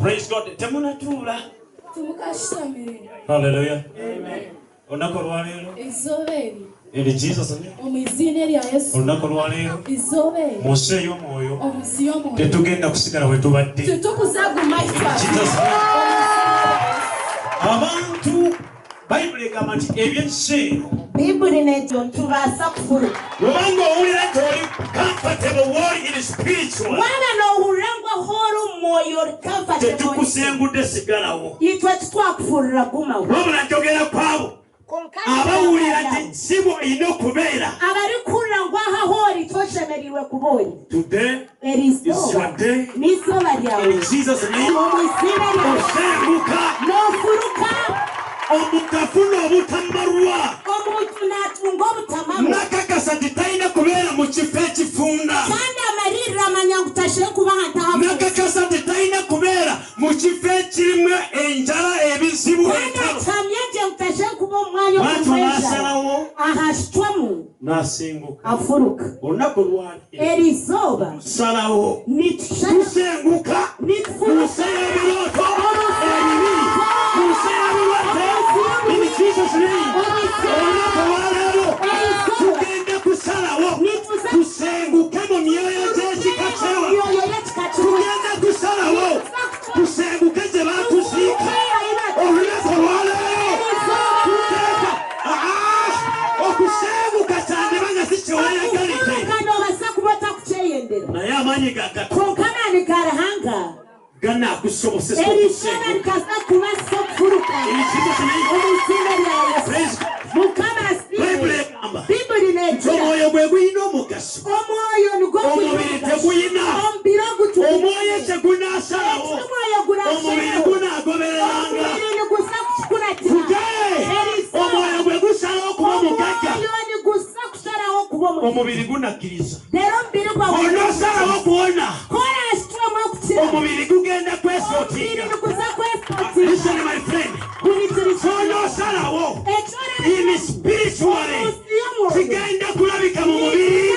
Praise God. Hallelujah. Amen. In Jesus' name. Abantu Bible egamati ebyense Bible nejo tubasa kufuru Rubango owulira tori comfortable war in spiritual Wana no urangwa horo moyo comfortable Tetukusengudde sigalawo Itwa twakufurira guma Wabula njogera kwabo abawulira nti sibo ino kubeera abari kurangwa hahori toshemerirwe kubori Today is your day nisoba lyawe in Jesus name osenguka nofuruka omutafuna obutamarwa omuntu natunga obutamarwa nakakasa titaina kubeera mu kifo ekifunda kandi amarira amanyagutashe kuba ntaha nakakasa titaina kubeera mu kifo ekirimu enjala ebizibu ekalo tamyeje utashe kuba omwanya okumwesalawo ahashitwamu nasenguka afuruka olunaku lwani erizoba salawo nitusenguka nitufuruseyo ebiroto ebibi tuseyo ebiroto in Jesus name tugenda kusalawo tusenguke mu myoyo gy'ekikacewa tugenda kusalawo tusenguke gye batusiika olunaku lwaleero tuteeka okusenguka kyandibanga si kyewayagalite naye amaanyi gagatogana Gana kusobosesa okusenguka omwoyo gwe guyina omugaso omubiri teguyina omwoyo tegunasalawo omubiri gunagobereranga omwoyo gwe gusalawo okuba omugagga omubiri gunakkiriza onosalawo kuwona omubiri gugenda kwesootinga listen my friend onosalawo in spiritually kigenda kulabika mu mubiri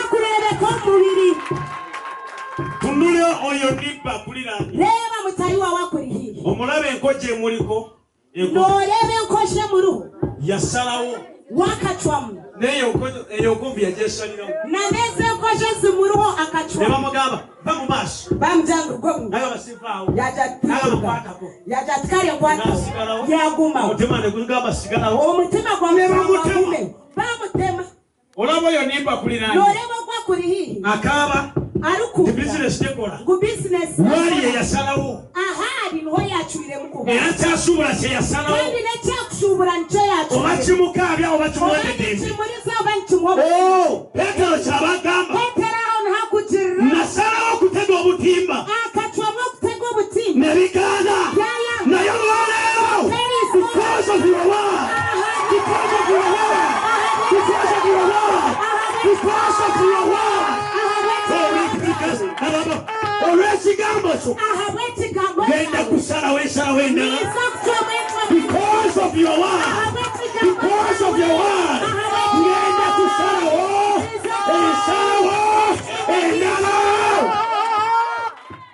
tunule oyo nibba kulirani leba mutali wa wakuri omulabe enkoje muliko norebe enkoshe muruhu yasalawo wakachwamu neyo eyokuvi yajesalirawo naneze enkoshe zimuruhu akachwamu neba mugamba bamu maso bamjangu gomu nayo basivaawo yajatikali enkwata yaguma omutima ne gugamba sigalawo omutima gwamume bamutema olabo yo nimba kulirani noreba kwa kuri hii akaba aruku business tekola ku business wali yasalawo ahadi no yachuire muko era cyasubura cye yasalawo kandi ne cyakusubura nce yacu obachimukabya obachimwedede chimuriza abanchimwo Petero cyabagamba Petero on hakujira nasalawo kutega obutimba akatwamwa kutega obutimba nebigana nayo lwalero because of your word because of your word because of your word because of your word genda kusala wesala wenda because of your word genda kusala endala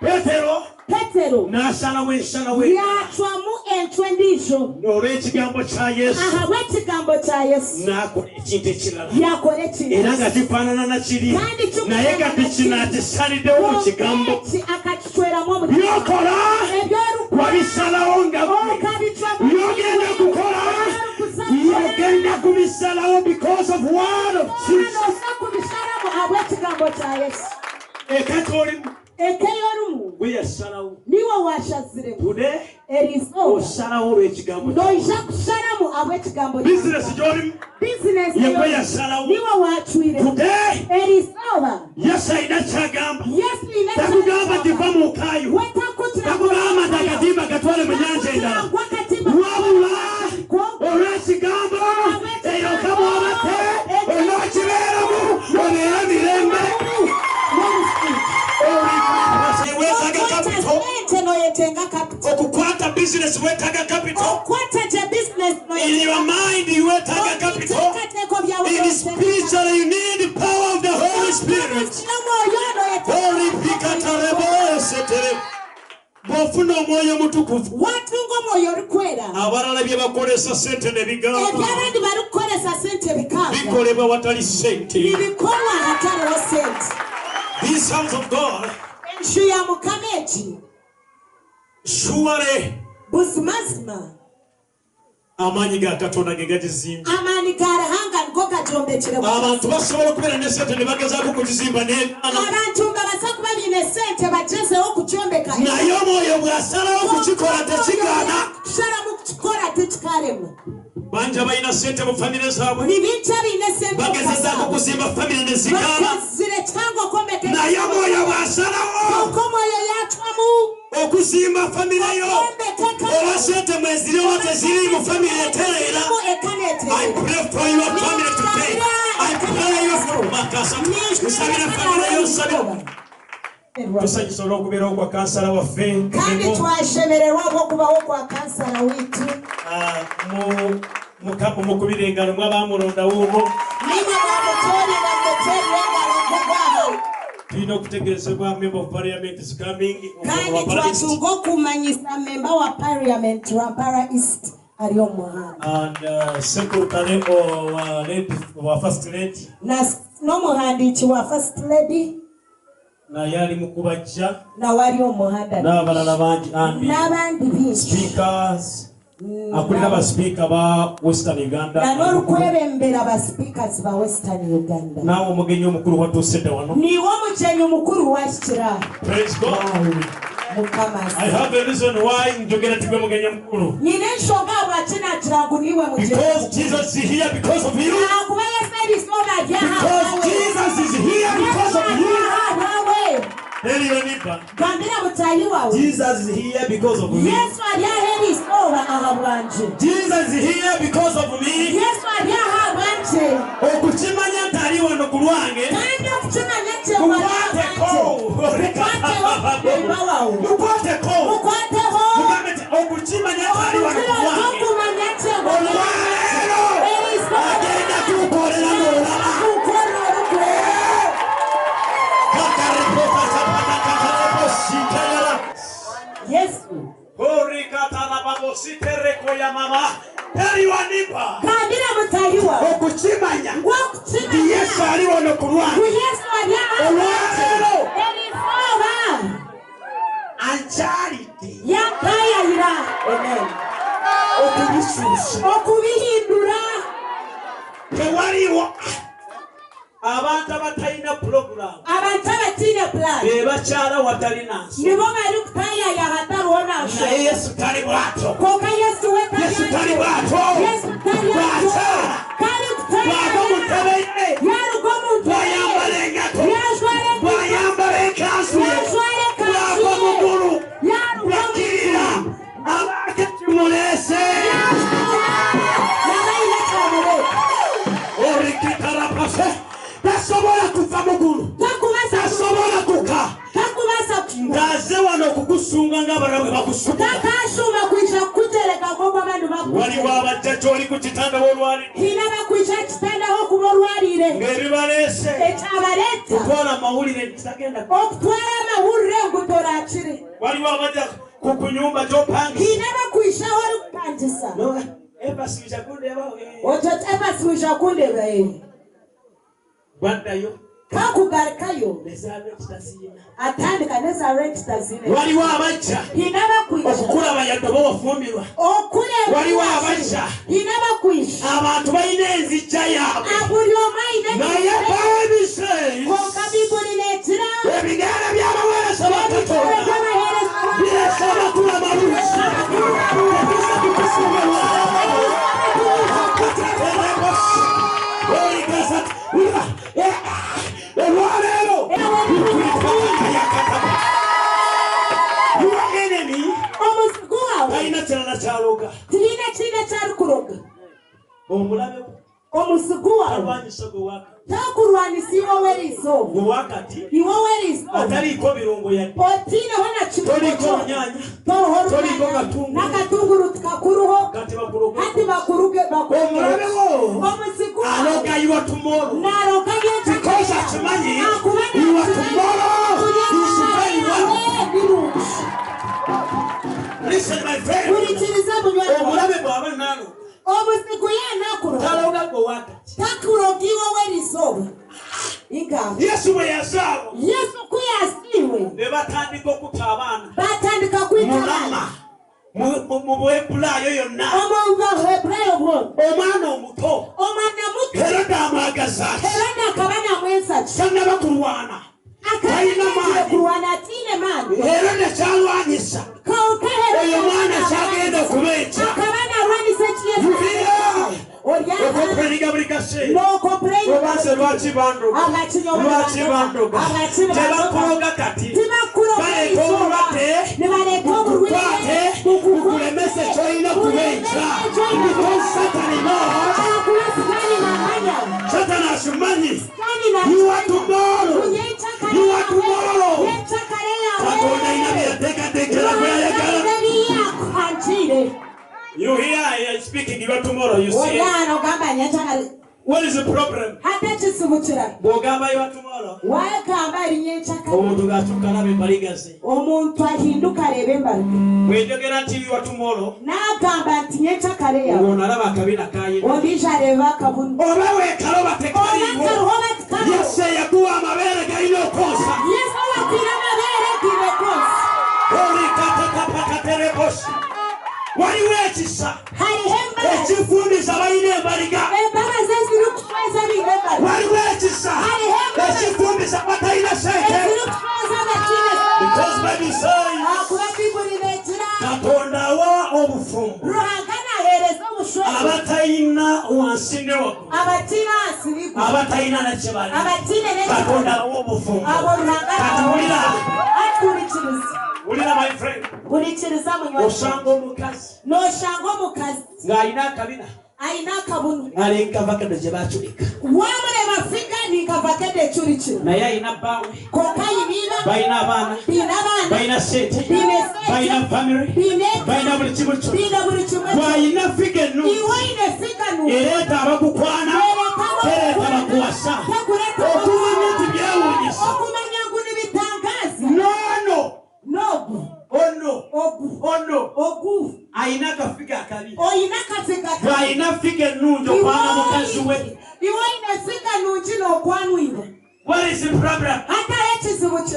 Petero nasala wesala wenda yatwamu entwendijo n'olw'ekigambo kya Yesu ahabw'ekigambo kya Yesu nakola ekintu ekirala yakola ekintu era nga kifaanana na kiri naye kati kino akisaliddewo mu kigambo akakitweramu omu byokola wabisalawo nga byogenda kukola yogenda kubisalawo because of word of Jesus kubisalawo habw'ekigambo kya Yesu ekatolimu ekeyorumu weyasalawo niwe washazire today osalawo olw'ekigambo noija kusalamu abw'ekigambo business gyolimu business yewe yasalawo niwe wachwire today Yesu alina kyagamba takugamba tiva mu kayo takugamba takatimba katwale mu nyanja endala wabula olw'ekigambo eyo kamwabate onookibeeramu obeera mirembe okukwata business wetaga capital in your mind you wetaga capital in spiritual you need the power of the Holy Spirit. Holy Pikatare bw'ofuna omwoyo mutukuvu watunga omwoyo olukwera abalala bye bakolesa ssente ne bigambo ebyabandi bali kukolesa ssente bikanga bikolebwa watali ssente bibikolwa hataliwo ssente. These sons of God enju ya Mukama egi surely buzimazima amaanyi ga Katonda ge gagizimba amaanyi ga Ruhanga nigo gagyombekyere abantu basobola okubeera ne ssente ne bagezaako kugizimba abantu nga basobola kuba biine ssente bagezeho okugyombeka naye omwoyo bw'asalawo kukikola tekigaana kusalamu kukikola tekikalema. bangi abalina ssente mu famire zaabwe bagezezaako okuzimba famire ne zigaana naye omwoyo bw'asalawo okuzimba famire yo oba ssente mweziriwo teziri mu famire etereera. I pray for your family today. I pray for Makasa. Nsabira famire yo nsabira tusanyusa olw'okubeera okwa kansala waffe kandi twashemererwa olw'okubawo kwa kansala wiitu mu kubira engalo mw'abaamulondawo olwo tulina okutegeezebwa member of parliament is coming kandi twatunga okumanyisa member wa parliament Rampara East ali omuhanga and secretary wa first lady n'omuhandiiki wa first lady naye ali mu kubajja nawali omuhanda n'abalala bangi n'abandi bingi speakers akulira abasipiika ba Western Uganda n'olukwebembera abasipiikasi ba Western Uganda naawe omugenyi omukulu watuusedde wano niwo omugenyi omukulu wakikira. Praise God. I have a reason why njogera tugwe mugenyi omukulu nina ensonga lwaki nakira ngu niwe mugenyi because Jesus is here because of you akuba yesu because Jesus is here because of you. Tell your neighbor, Jesus is here because of me. Jesus is here because of me. Okuchimanya ntali wano ku lwange mukwateko okuchimanya ntali wano ku lwange olwaleero agenda kukolera n'olaba. Yesu kandira mutaliwa okuchimanya Yesu ali wano ku lwange olwaleero anchalidde yakayayira okubihindura tewaliwo abantu abatalina program abantu abatalina plan bakyala watalina nso nibo bali kutayaya hataliwo naso naye Yesu tali bwato koka Yesu tali bwato bwakyala bwava mu ttebe ye bwayambala engato bwayambala enkansu ye bwava mu ggulu bwakkirira abaake kimuleese orikitarapase tasobola kuva mu ggulu tasobola kuka ng'aze wano okukusunga ng'abalala bwe bakusunga waliwo abajja gy'oli ku kitanda w'olwaliro ng'ebibaleese kutwala amawulire kitagenda waliwo abajja ku kunyumba gy'opangisa ebasimisha kundeba waddayo kakugarukayo atandika neza rent tazine waliwo abajja okukulaba yadde oba wafumbirwa waliwo abajja abantu balina enzijja yaabwe naye ebigaala by'abaweereza ba Katonda biresa abatula maluzi olwaleero your enemy talina kirala kyaloga omulabe alwanyisa gwe takurwanisiwa werizo wakati iwo werizo ataliiko birungo yadde otine wana toliko nyanya toliko katunguru nakatunguru tukakuruho kati bakuruge hati bakuruge omulabe wo omusiku aloga iwa tomorrow naroga yenza because akimanyi iwa tomorrow is very well Listen, my friend. Omulabe bw'aba nalo. Talonga gwe wakati. Yesu bwe yazaala. Ne batandika okutta abaana. Mulama. Mu Bwebulaayo yonna. Omwana omuto. Herode amwagaza ati. Tannaba kulwana. Talina maanyi. Herode kyalwanyisa. Oyo mwana kyagenda okubeeta. Lwaki bandoga tebakuloga kati baleeta omulwadde bukulemesa kyolina kubeeta Satan asimanyi you are tomorrow Katonda ina byeyateekateekera gweyayagala. You hear I am speaking, you are tomorrow, you see it? What is the problem? Bw'ogamba you are tomorrow. Omuntu g'atukala b'embaligaze. Bw'enjogera nti you are tomorrow. Olaba akabina kayina. Oba weekaloba tekaliiwo. Yesu yakuwa amabeere galina okwosa. Oli katekapakaterebosi. Waliwo ekisa ekifumbisa balina embaliga. Waliwo ekisa ekifumbisa batalina sente. Because Bible says Katonda awa obufumbo abatalina wansi ne waggulu, abatalina na kye bali. Katonda awa obufumbo. Ulira my friend. Osanga omukazi ng'alina akabina alenga avakado gye baculika naye alina bbaawe, balina abaana, balina sente, balina famire, balina buli kimu kyonna. Bw'alina figa ennungi ereeta abagukwana, tereeta bakuwasa, okumanya nti byewuunyisa. Ono alina akafiga akabi. Bw'alina figa ennungi okwana mukazi we. What is the problem?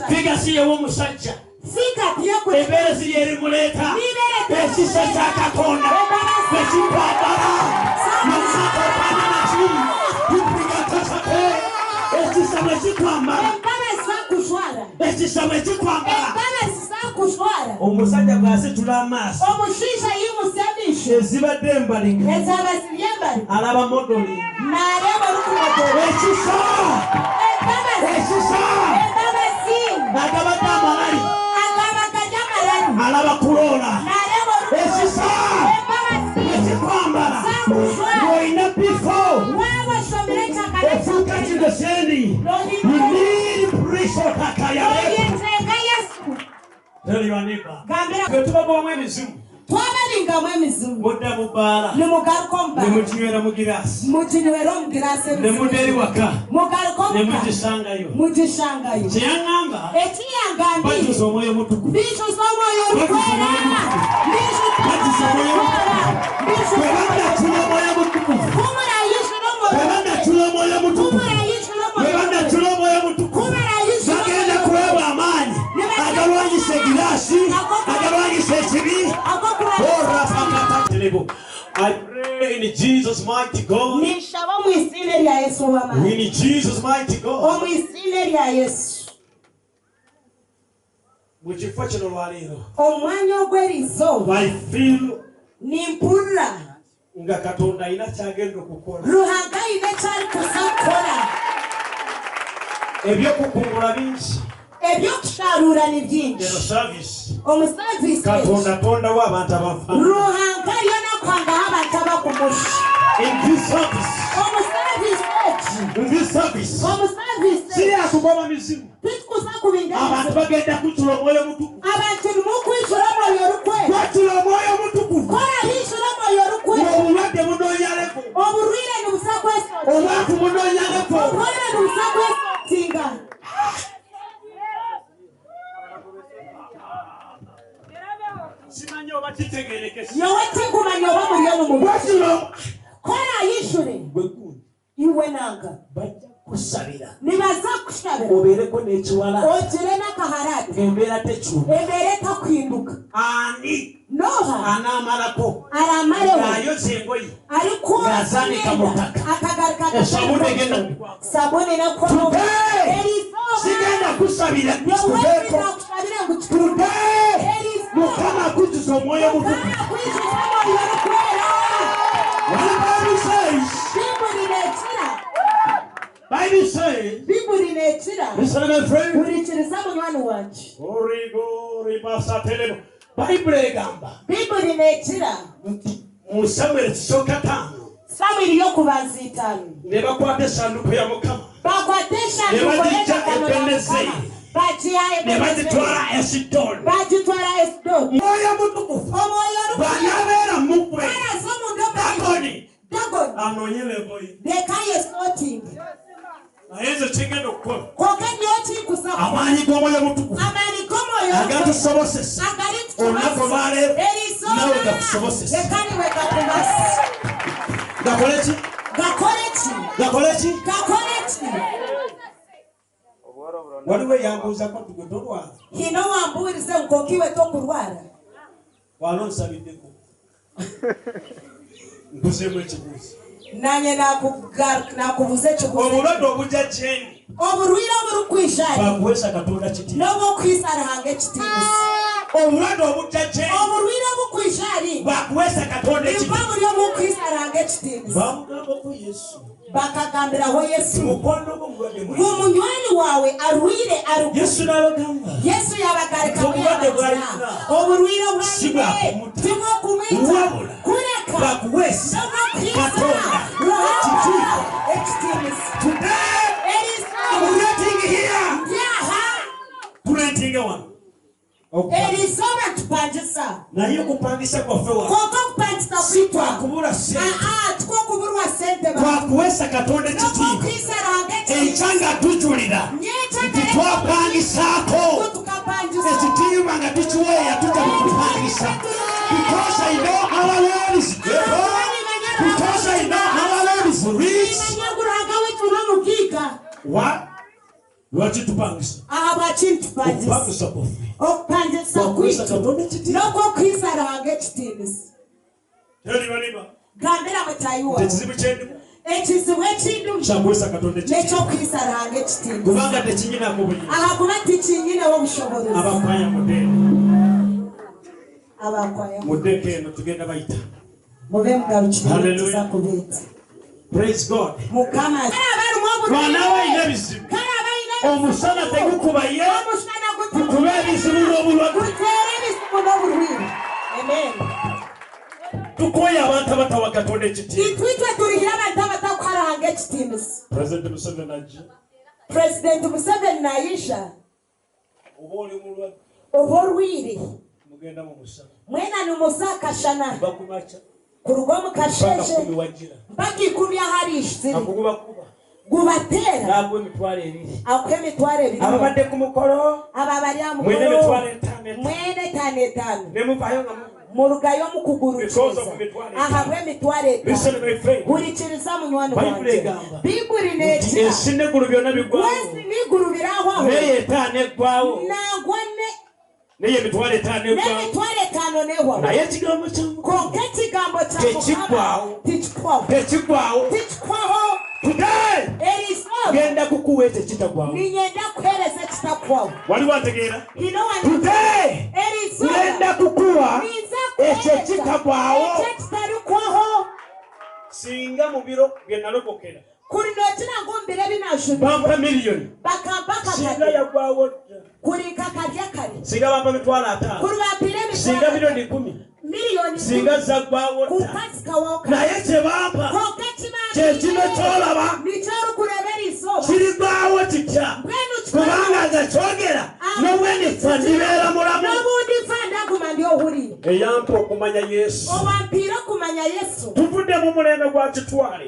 Figa si y'omusajja. Embeera si y'erimuleeta. Ekisa kya Katonda ekikwagala. Nakusakopana nakimu. Tupiga tasate. Ekisa bwe kikwambala. Ekisa bwe kikwambala. Omusajja bw'asitula amaaso ezibadde embaliga alaba modoli ekisa agabadde amalali alaba kuloola ekisa ekikwambala ng'olina bifo ofuuka kino sendi yiniri prisotakayale. Tell your neighbor. Twabalingamu emizimu. Bodda mu bbaala. Ne mukinywera mu giraasi. Ne mudda eri waka. Ne mugisangayo. Kye yaŋŋamba. Bajjuza omwoyo mutukuvu. Bwe bandatula omwoyo mutukuvu. Bagenda kuweebwa amaanyi. Agalwanyisa egiraasi, agalwanyisa ekibi. I pray in Jesus' mighty God. In Jesus' mighty God. Mu kifo kino lwaleero I feel nga Katonda alina kyagenda okukola. Ebyokukungula bingi. Ebyokusharuura ni byingi. Katonda tondawo abantu abafa. Ruhanga yona kwangaho abantu abakumushi. In this service. Siriya kugoba mizimu. Abantu bagenda kuchula omwoyo mutukuvu. Kwachula omwoyo mutukuvu. Obulwadde bunoonyaleko. Obwavu bunoonyaleko. Simanyi oba Nyowe tikumanya oba muli ono mu kola yishure iwe nanga nibaza kushabira obereko n'ekiwala ogire n'akaharati embeera tekyuma embeera etakwinduka ani noha anaamalako aramarewo ng'ayoza engoye ariko ng'azaanika mu ttaka akagarika esabuni egenda sabuni n'ekkomo sigenda kusabira kitubeeko mukama akujjuza omwoyo mutukuvu Bible says, listen my friend, Bible egamba mu Samuel kisooka 5 Samuel yokubanza 5 ne bakwata essanduuko ya Mukama ne bagijja Ebenezeri ne bagitwala Esidoni mwoyo mutukuvu bw'anabeera mugwe Dagoni anoonyera engoye naye nze kigenda okukola amaanyi g'omwoyo mutukuvu agatusobosesa olunaku olwaleero nawe gakusobosesa gakole ki waliwo eyambuuzako tugwe tolwala wano nsabiddeko mbuzeemu ekibuuzo nanye nakubuza ekibuuzo obulwadde obujja gyendi oburwire oburukwishayi bakuweesa katonda kitiibwa n'obwokwisarahanga ekitiibwa obulwadde obujja gyendi oburwire obukwishayi bakuweesa katonda ekitiibwa buli obwokwisarahanga ekitiibwa bamugambako Yesu bakagambiraho Yesu mukwano gw'omulwadde ng'omunywani wawe arwire Yesu n'abagamba Yesu yabagarika oburwire bwawe tibwokumwita kureka bakuweesa katonda ekitiibwa today renting here renting one erisoba tupangisa naye okupangisa kwaffe wa koko kupangisa kwitwa twakubula sente tukokuburwa sente twakuweesa katonda ekitiibwa ekyanga tujulira nti twapangisaako ekitiibwa nga tukiweeya tujja kukupangisa because I know our Lord is able, because I know our Lord is rich. What? Lwaki tupangisa? Okupangisa kwaffe okupangisa kwitu n'okwokwisaranga ekitiibwa tebaliba gambira mutayiwa ekizibu kyendimu ekizibu ekindimu kyakuweesa katonda n'ekyokwisaranga ekitiibwa kubanga tekinyinako buliri ahakuba tikinyinewo obusobozi abakwaya abakwaya mudeeka eno tugenda bayita mube mugalukiriza kubeeta praise God mukama bw'anaaba alina ebizibu omusana tegukubaye kukuba ebizibu n'obulwadde tukoye abantu abatawa katonda ekitiibwa itwitwe turihira abantu abatakuharanga ekitiibwa President Museveni ajja President Museveni nayisha oba oli mulwadde oba olwire mugenda mu musana mwena nimusakashana bakumaca kuruga mu kasheshe mpaka 10 ahari ishiziri gubatera nabwo emitwalo 2 akw'emitwalo 2 ababadde ku mukolo aba bali amukolo mwene emitwalo 5 nemuvayo nga murugayo mukugurukiriza ahabwe emitwalo 5 hurikiriza munywani wanjye bibuli n'ekira ensi n'eggulu byonna biggwawo n'eggulu biraho naye 5 eggwawo nagwa naye emitwalo 5 eggwawo n'emitwalo 5 newa naye ekigambo kyamu konka ekigambo tekiggwawo tikikwaho today genda kukuwa ekyo ekitagwawo ninyenda kuhereza ekitakwaho waliwo ategeera today genda kukuwa ekyo ekitagwawo ekitarikwaho singa mu biro bye nalokokera kuri nokira ngo mbere binashubi bampa miliyoni bakambaka singa yagwawo kuri kakarya kare singa bampa mitwalo 5 kuri bapire singa miliyoni 10 miliyoni singa zagwawo naye kyebampa kyekino kyolaba kirigwawo kitya kubanga nga kyogera n'obwenifa ndibeera mulamu eyampa okumanya Yesu tuvudde mu mulembe gwa kitwale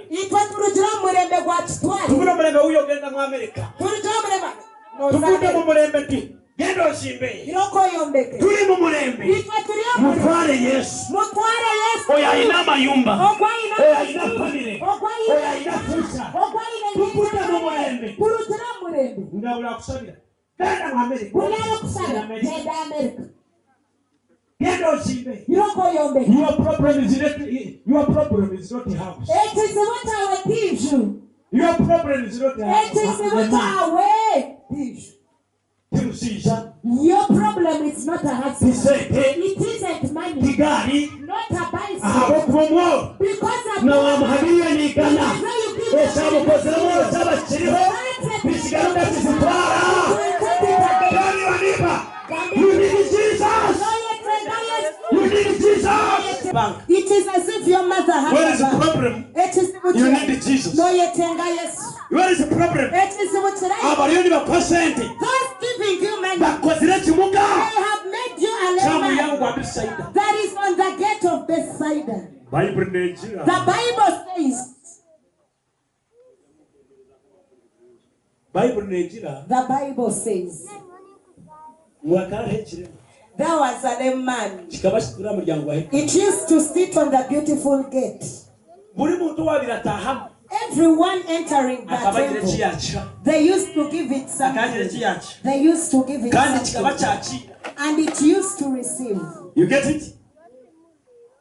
tuvudde mu mulembe wuyo ogenda mu Amerika tuvudde mu mulembe ki Gendo shimbe. Iroko yombeke. Tuli mu mulembe. Mutware Yesu. Mutware Yesu. Oya ina mayumba. Oya ina family. Oya ina future. Tukuta mu mulembe. Turutira mulembe. Ndabula kusabira. Genda mu America. Ulaya kusabira. Genda America. Gendo shimbe. Iroko yombeke. Your problem is not the house. It is what our issue. Your problem is not the house. It is what our issue. Your problem is not a husband. It isn't money. Not a bicycle. Because of you need Jesus. You need Jesus. It is as if your mother has. Where is the problem? It is you need Jesus. No, yes. Where is the problem? It is what those giving you money. They have made you a layman. That is on the gate of Bethsaida. The Bible says. The Bible says. There was a lame man. It used to sit on the beautiful gate. Everyone entering the temple, they used to give it something. They used to give it something. And it used to receive. You get it?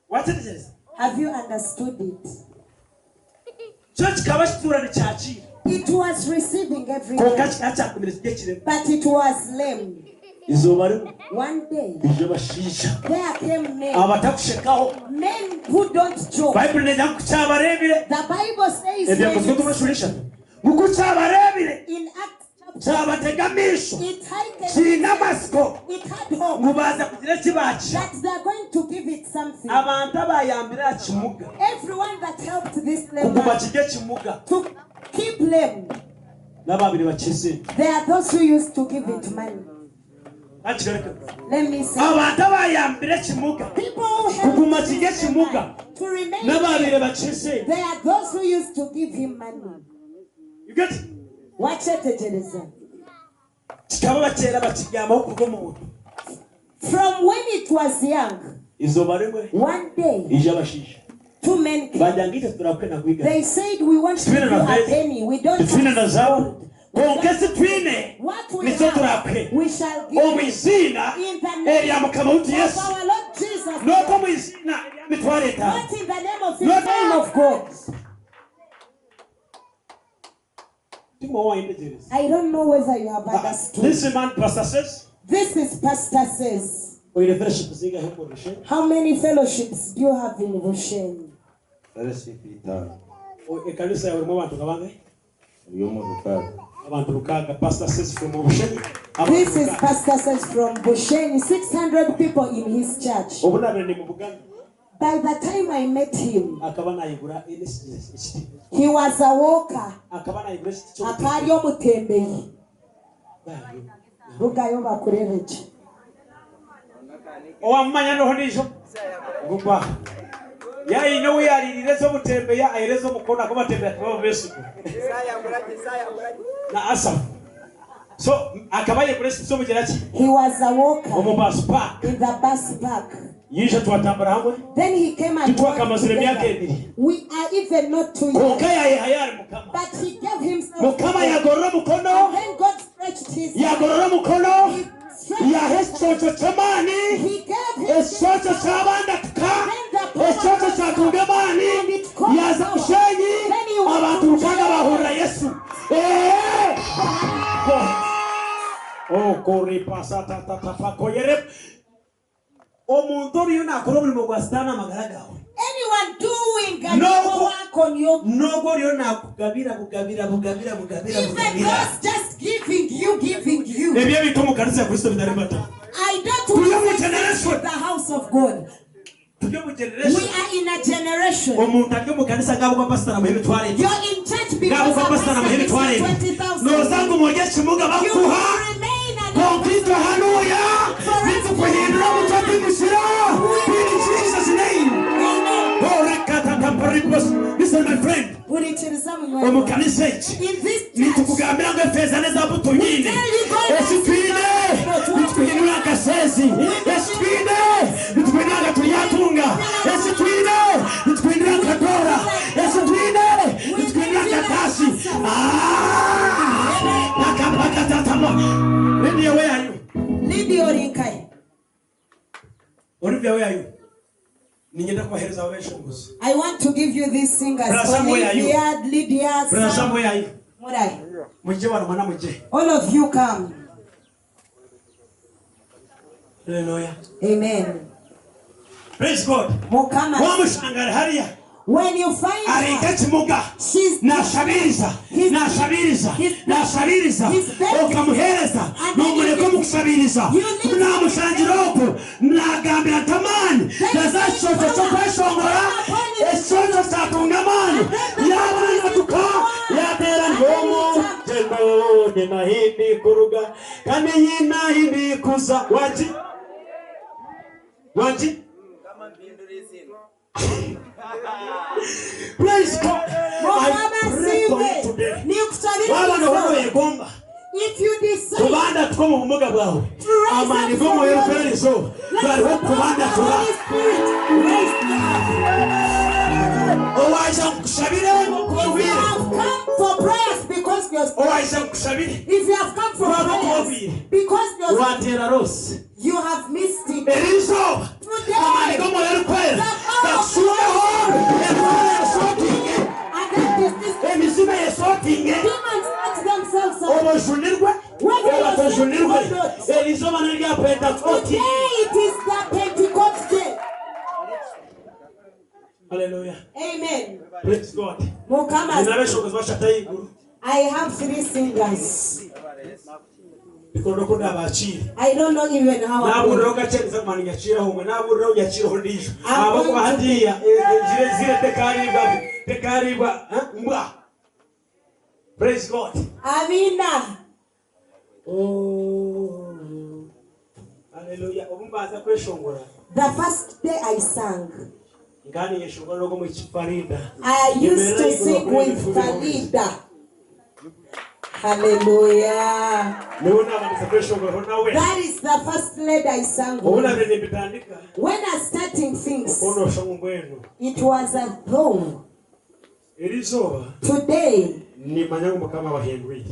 What it is? Have you understood it? Church it was receiving every day, but it was lame. One day, there came men who don't joke. The Bible says in Acts chapter, it had hope that they are going to give it something. Everyone that helped this lame man to keep lame, there are those who used to give it money. Let me say, people who help to remain here, there are those who used to give him money. You get it? Watch it, Jerusalem. From when it was young, one day, two men came. They said, we want to give you a penny. We don't have gold. What we have, we shall give in the name of our Lord Jesus. Not in the name of the name of God. I don't know whether you have understood. This man, pastor says. This is pastor says. How many fellowships do you have in Goshen? Pastor says from Goshen. This is pastor says from Goshen. 600 people in his church. By the time I met him, he was a walker. Akario mutembei. Rugayo bakurereje. Owamanya no honisho. Gumba. Ya ino we alirezo mutembeya ayirezo mukona ko batembea kwa Yesu. Na asa. So akabaye blessed so mugerachi. He was a walker. Bus park. In the bus park. Then he came and we are even not 2 years. But he gave himself. And then God stretched his hand. He gave himself. Anyone doing work on you. Even those just giving you. I don't want to visit the house of God. We are in a generation. You're in church because of 20,000. You will remain in Jesus' name. Listen, my friend. In this church, Lydia, where are you? Lydia Orinkai. Olivia, where are you? I want to give you these singers. Olivia, Lydia, Sam. Where are you? All of you come. Hallelujah. Amen. Praise God. When you find her, she's nashabiriza okamuhereza n'umureko mu kushabiriza namushangiroko nagambira tamani yazashoto cyo kweshongora eshoto satungamani yabana tuka yatera ngomo jendo de mahindi kuruga kandi yina hindi kuza waji Praise God. I pray for you today. If you decide to for prayers because you're if you have come for prayers because you have missed it. It is the Pentecost day. Hallelujah. Amen. Praise God. I have 3 singers. I don't know even how Praise God. Amina. Oh. Hallelujah. The first day I sang, I used to sing with Farida. Hallelujah. That is the first lady I sang with. When I starting things, it was a though. Today,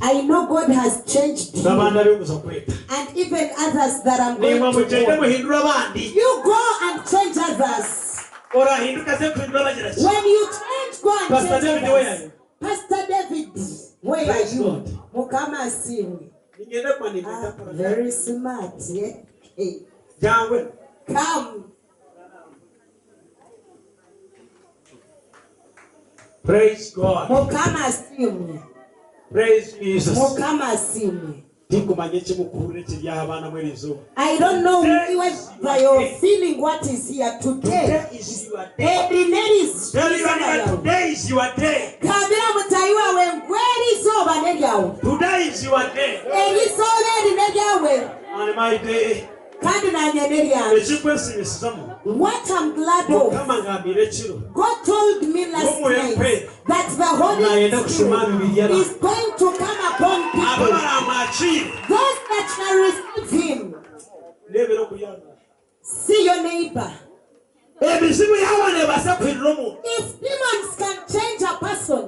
I know God has changed you. And even others that I'm going to go. You go and change others. When you change, go and change others. Pastor David, where are you? Mukama Sing. Very smart, yeah? Hey. Come. Praise God. Mukama Sing. Praise Jesus. Mukama Sing. I don't know whether you're feeling what is here today. Today is your day. Today is your day. Today is your day. And my day. What I'm glad of, God told me last night that the Holy Spirit is going to come upon people. Those that shall receive Him. See your neighbor. If demons can change a person,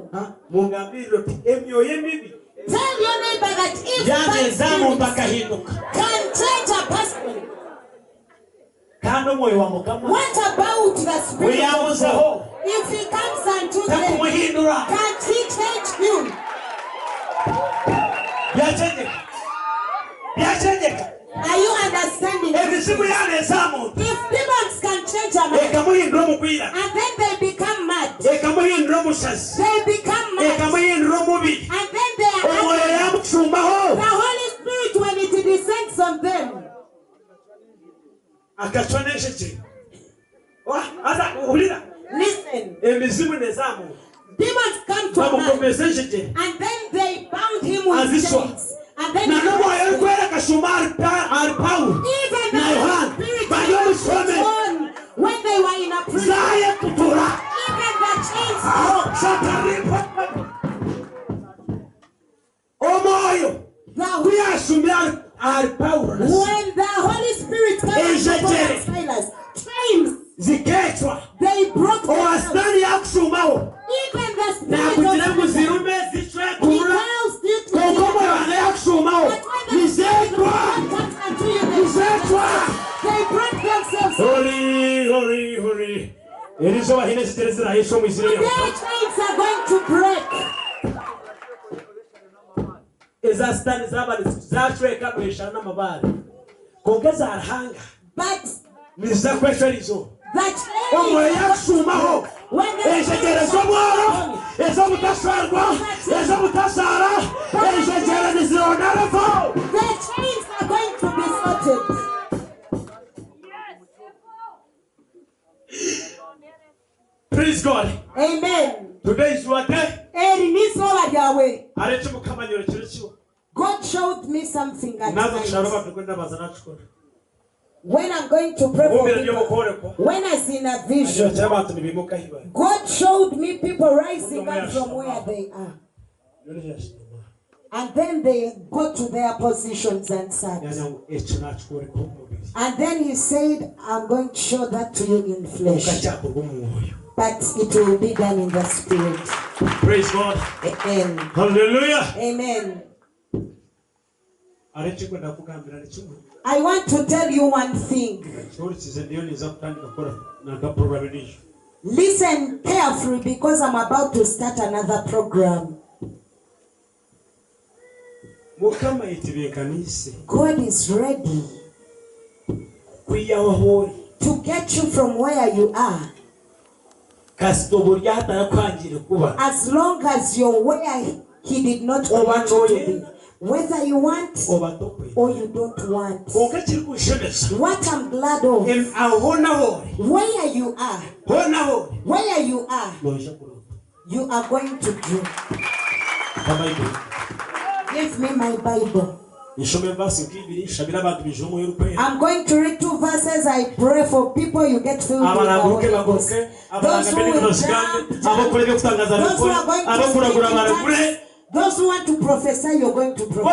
tell your neighbor that if bad spirits can change a person, what about the Spirit of God? If He comes unto them, can't He change you? Are you understanding? If demons can change a man, and then they become mad, they become mad, and then they are angry. The Holy Spirit, when it descends on them, listen, demons come to a man, and then they bound him with chains. And then even the Spirit on when they were in a prison, even the chains broke. When the Holy Spirit came upon Silas, chains, they broke them. Even the Spirit of God, He tells you to chains are going to break. But that the chains are going to be sorted. Praise God. Amen. Today is your day. God showed me something at night. When I'm going to pray for people, when I see a vision, God showed me people rising up from where they are. And then they go to their positions and sat. And then he said, I'm going to show that to you in flesh. But it will be done in the spirit. Praise God. Amen. Hallelujah. Amen. I want to tell you one thing. Listen carefully because I'm about to start another program. God is ready to get you from where you are. As long as you're where he did not want you to be. Whether you want or you don't want. What I'm glad of, where you are, you are going to do. Give me my Bible. I'm going to read 2 verses. I pray for people you get filled with the Holy Ghost. Those who will jump, those who are going to speak in tongues, those who want to prophesy, you're going to prophesy.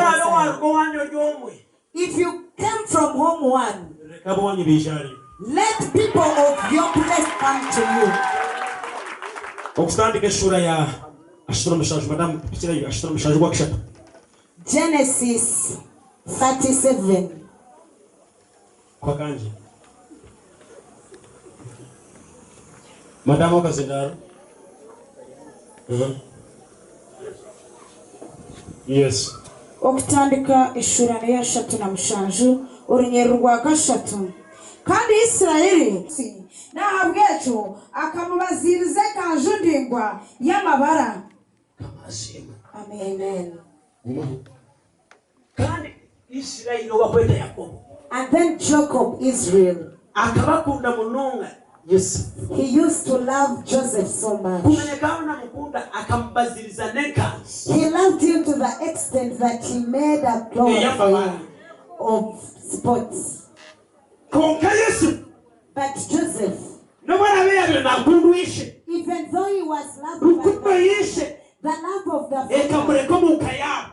If you came from home one, let people of your place come to you. Genesis 37. Madam Okazindaro. Yes. Okutandika ishurane ya shatu na mshanju urunyero rwa gashatu kandi Isirayeli nahabwecho akamubazirize kanjundingwa y'amabara. Amen. And then Jacob, Israel, yes, he used to love Joseph so much. He loved him to the extent that he made a cloth of spots. But Joseph, even though he was loved by the love of the Father,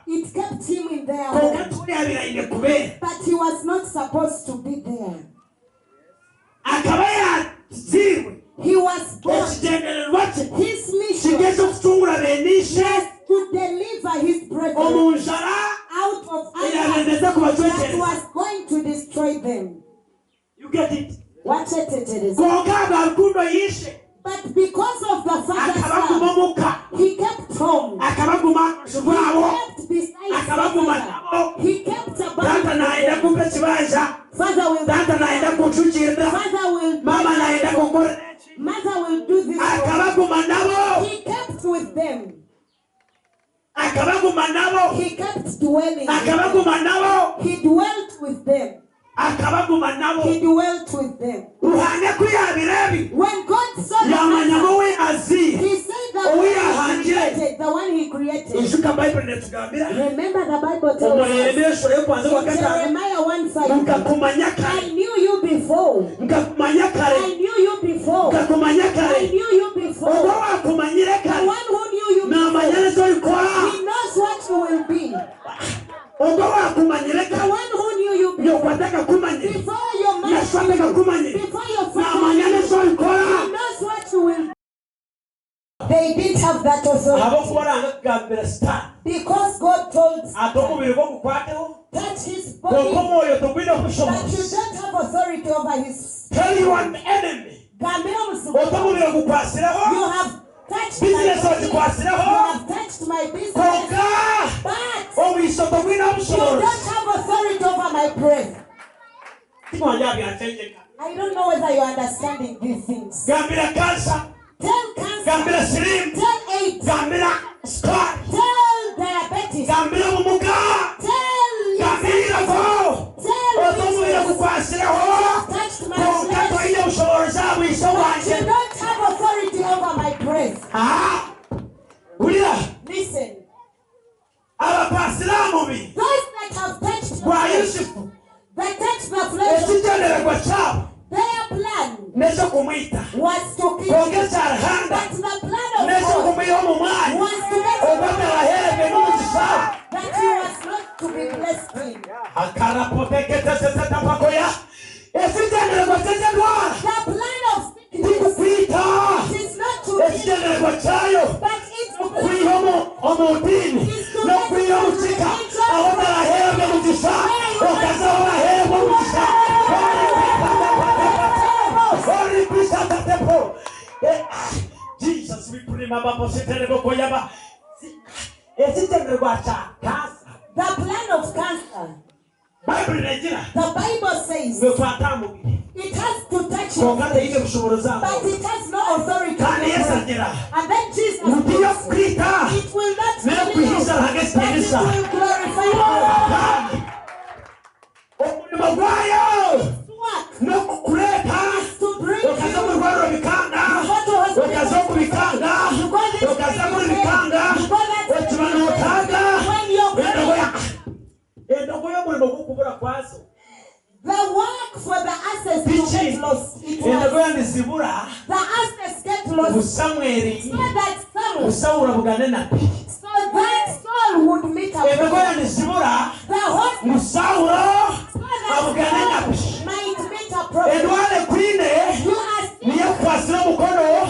it kept him in their home. But he was not supposed to be there. He was born. His mission was to deliver his brethren out of anger that was going to destroy them. You get it? Watch it. But because of the Father's love, he kept home. He kept beside his father. He kept above. Father will Mother will do this. He kept with them. He kept dwelling. He dwelt with them. He dwelt with them. When God saw them, he said that the one he created. Remember the Bible tells us in Jeremiah 1:5, I knew you before. I knew you before. I knew you before. The one who knew you before, he knows what you will be. The one who knew you before your marriage, before your family, he knows what you will be. They didn't have that authority. Because God told that his body, that you don't have authority over his. Tell your enemy. otomubira kukwasiraho You have touched business my ozikwasiraho You have touched my business. konka But obwisoto bwina you busobozi don't have authority over my praise. timwanja byatengeka I don't know whether you're understanding these things. gambira cancer Tell cancer. gambira slim Tell AIDS. gambira scar Tell diabetes. gambira mumuga Tell gambira ko Tell otomubira business. kukwasiraho Touched my konka flesh. toine busobozi bwiso But you wanje don't have authority over my praise. ulira Listen. abapasira mubi Those that have touched the bwa flesh, yusufu that touched the flesh, ekigendererwa kyabo their plan n'ekyo kumwita was to kill kwongeza him. ruhanga But the plan of n'ekyo God kumuyiha mu mwanya was to make obw'amahembe n'umugisha that he was not to be blessed in. akarapoteketesetatapakoya ekigendererwa ky'endwara The plan of sickness tikukwita is not to kill, ekigendererwa kyayo but it's to kuyiha omudini n'okuyiha omukika aho narahembe mugisha okazaho bahembe omugisha Jesus, we pray, Mama, the plan of cancer. The Bible says it has to touch your flesh, but it has no authority over it. And then Jesus says, it will not kill you, but it will glorify you. To bring you the work for the access to get lost. It was the access get lost so that Saul would meet up with the host so that Saul might meet a prophet. You are seeing his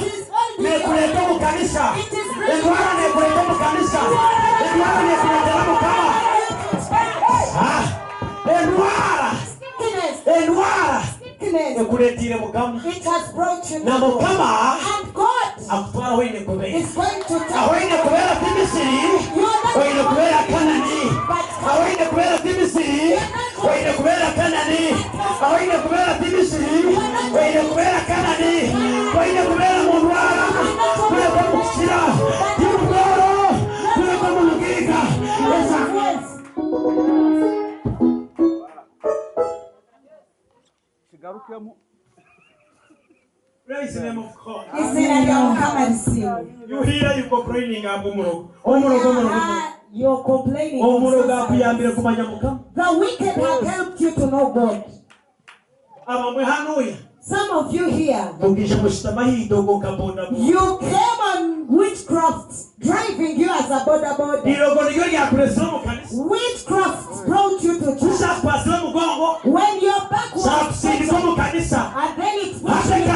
it has brought you na mukama and God akutwara wine kubera is going to take awine kubera timisiri wine kubera kanani awine kubera timisiri wine kubera kanani awine kubera timisiri wine kubera kanani wine kubera murwara kubera mukira yuboro kubera mulugiga Praise the name of God. You hear you complaining you're complaining. The wicked have helped you to know God. Some of you here, you came on witchcraft driving you as a boda. Witchcraft brought you to church. When your back was and then it's pushing you.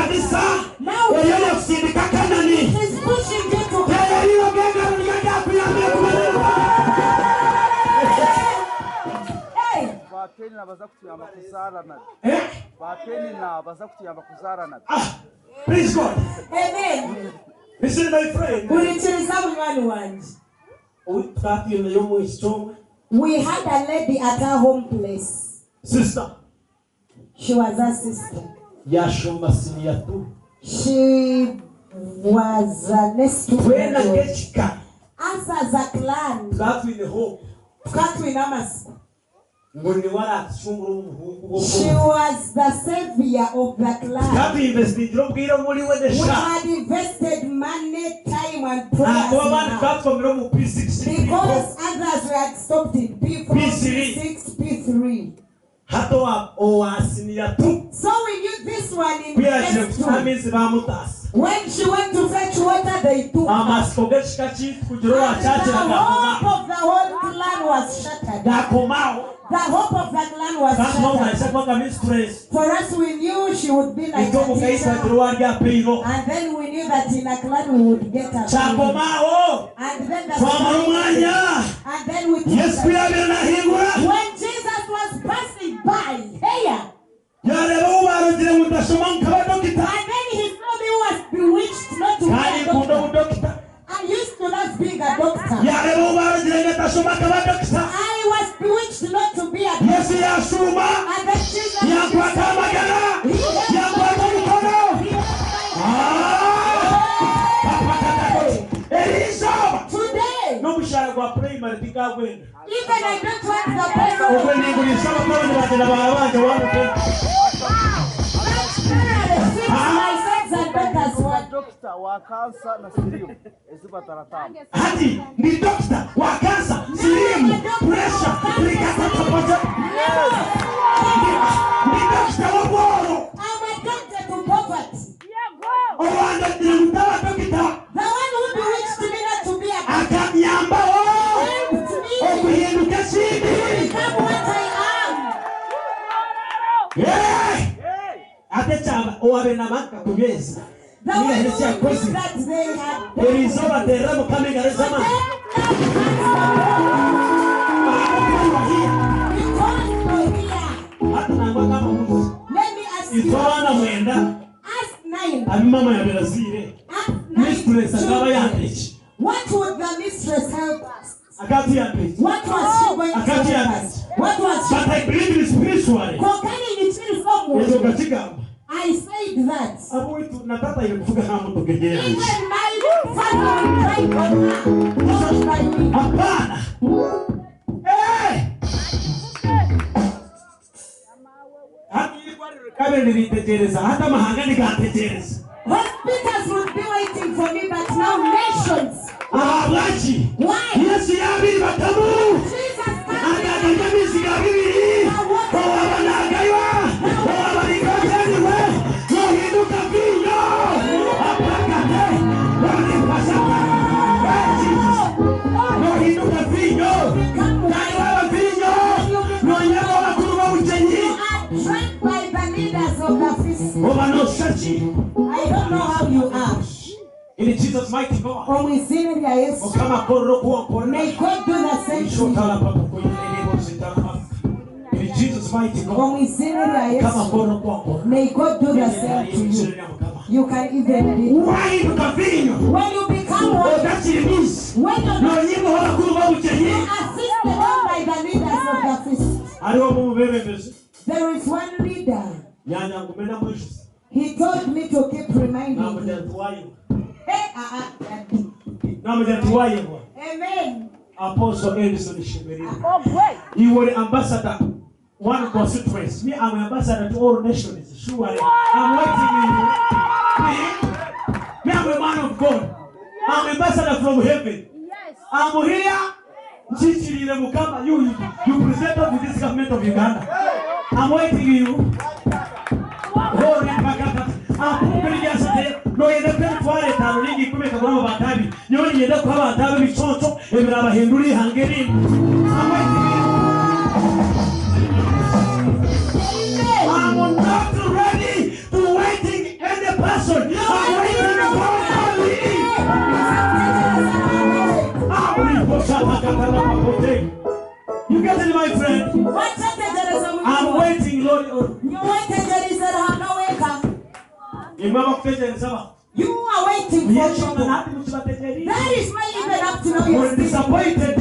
Now it's pushing you to Praise God. Amen. Listen, my friend. We had a lady at our home place. Sister. She was a sister. She was next to me. Us as a clan. She was the savior of the clan. We had invested money, time, and prayers because others had stopped in P4, P6, P3. So we knew this one in P2. When she went to fetch water, they took her. And the hope of the whole clan was shattered. The hope of the clan was shattered. For us, we knew she would be like a teacher. And then we knew that in a clan we would get her. And then we took her. When Jesus was passing by, here, and then he I used to not being a doctor. I was bewitched not to be a doctor. And the today, even I don't want the doctor wa cancer na sirimu eziba taratama hadi ni doctor wa cancer sirimu pressure likata pamoja ni doctor wa boro I'm a doctor to poverty owanda ndimtawa doctor the one who bewitched me not to be a akanyamba okuyenduka chini become what I am. Atechaba owabe na maka kunyeza. The one who knew that they had there is over the ram coming at Zama. Let me ask you. Ask 9. What would the mistress help us? What was she going to help us? What was she? But I believe in spiritually. I said that. Even my family tried on her. Not by me. Hospitals would be waiting for me, but now nations. Why? Jesus I don't know how you are. In Jesus' mighty God. May God do the same to you. In Jesus' mighty God. May God do the same to you. You can even be. When you become one, when you assisted by the leaders of the feast. There is one leader. He told me to keep reminding you. Amen. Apostle Edison Shimeri. You were ambassador. One constituency. Me, I'm ambassador to all nations. Surely. I'm waiting in you. Me, I'm a man of God. I'm ambassador from heaven. I'm here. You presented with this government of Uganda. I'm waiting in you. No, you don't get for it. I'm really coming to go about time. You only get up about time. If I'm waiting. I'm not ready to waiting any person. I'm waiting for God. You get it, my friend? I'm waiting, Lord. You are waiting for people. That is why even up to now you're disappointed.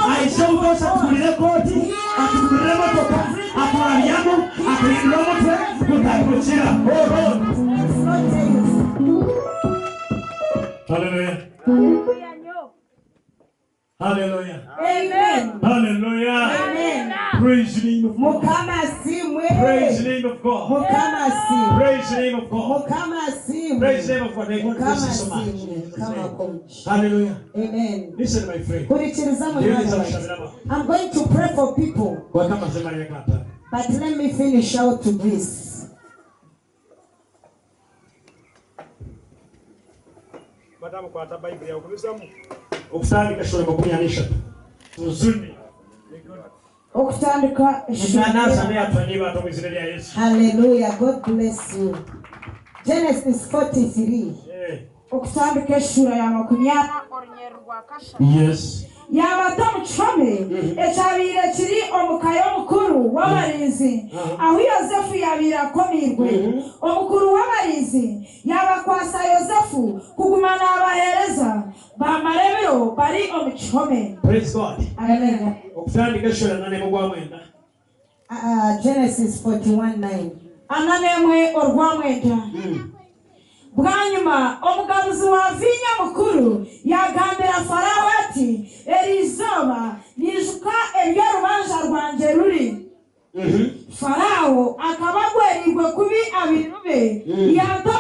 I show those at the record, at the remote, at Hallelujah. Hallelujah. Amen. Hallelujah. Amen. Praise the name of God. Praise the name of God. Praise the name of God. Praise the name of God. Thank you so much. Hallelujah. Amen. Listen, my friend. I'm going to pray for people. But let me finish out to this. Madam kwata Bible ya ukubizamu. Okutandika shule kukunyanisha. Uzuni. Okutandika Hallelujah. God bless you. Genesis 43. Okutandika shule ya makunyana. Yes. yabata mucome ecabire kiri omukayo mukuru w'abarizi aho Yosefu yabira komirwe omukuru w'abarizi yabakwasa Yosefu kugumana abahereza bamarebero bari omucome. Praise God. Amen. Okutandika shora nane mugwa mwenda. Genesis 41:9. Ananemwe orwamwenda. Bwanyuma omugabuzi wa vinya mukuru yagambira Farawo ati erizoba nijuka ebyo rubanza rwanje ruri. Farawo akabagwerirwe kubi abirube yato